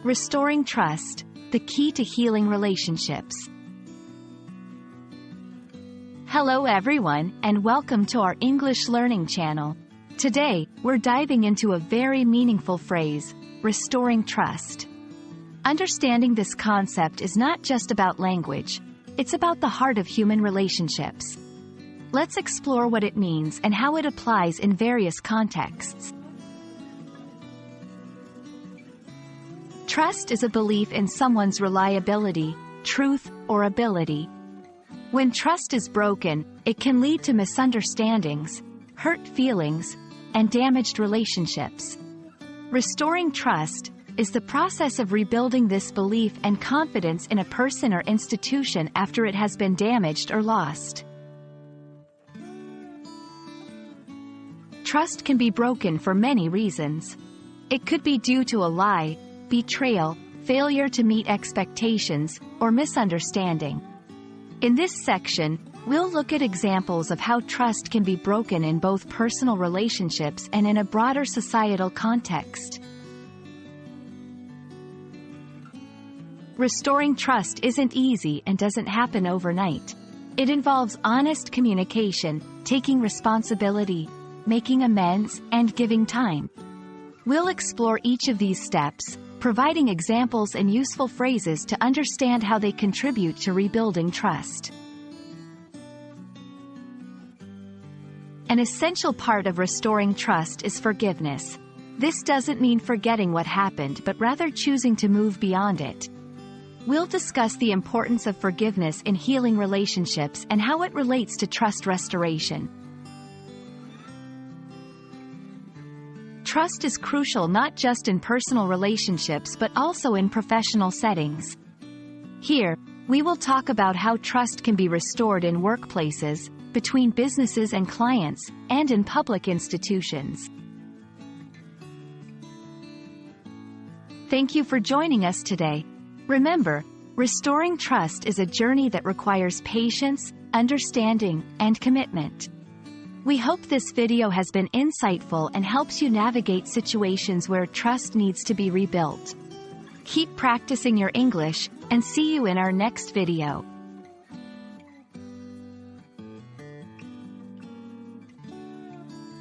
Restoring trust, the key to healing relationships. Hello everyone, and welcome to our English learning channel. Today, we're diving into a very meaningful phrase, restoring trust. Understanding this concept is not just about language, it's about the heart of human relationships. Let's explore what it means and how it applies in various contexts. Trust is a belief in someone's reliability, truth, or ability. When trust is broken, it can lead to misunderstandings, hurt feelings, and damaged relationships. Restoring trust is the process of rebuilding this belief and confidence in a person or institution after it has been damaged or lost. Trust can be broken for many reasons. It could be due to a lie, betrayal, failure to meet expectations, or misunderstanding. In this section, we'll look at examples of how trust can be broken in both personal relationships and in a broader societal context. Restoring trust isn't easy and doesn't happen overnight. It involves honest communication, taking responsibility, making amends, and giving time. We'll explore each of these steps, providing examples and useful phrases to understand how they contribute to rebuilding trust. An essential part of restoring trust is forgiveness. This doesn't mean forgetting what happened, but rather choosing to move beyond it. We'll discuss the importance of forgiveness in healing relationships and how it relates to trust restoration. Trust is crucial not just in personal relationships but also in professional settings. Here, we will talk about how trust can be restored in workplaces, between businesses and clients, and in public institutions. Thank you for joining us today. Remember, restoring trust is a journey that requires patience, understanding, and commitment. We hope this video has been insightful and helps you navigate situations where trust needs to be rebuilt. Keep practicing your English, and see you in our next video.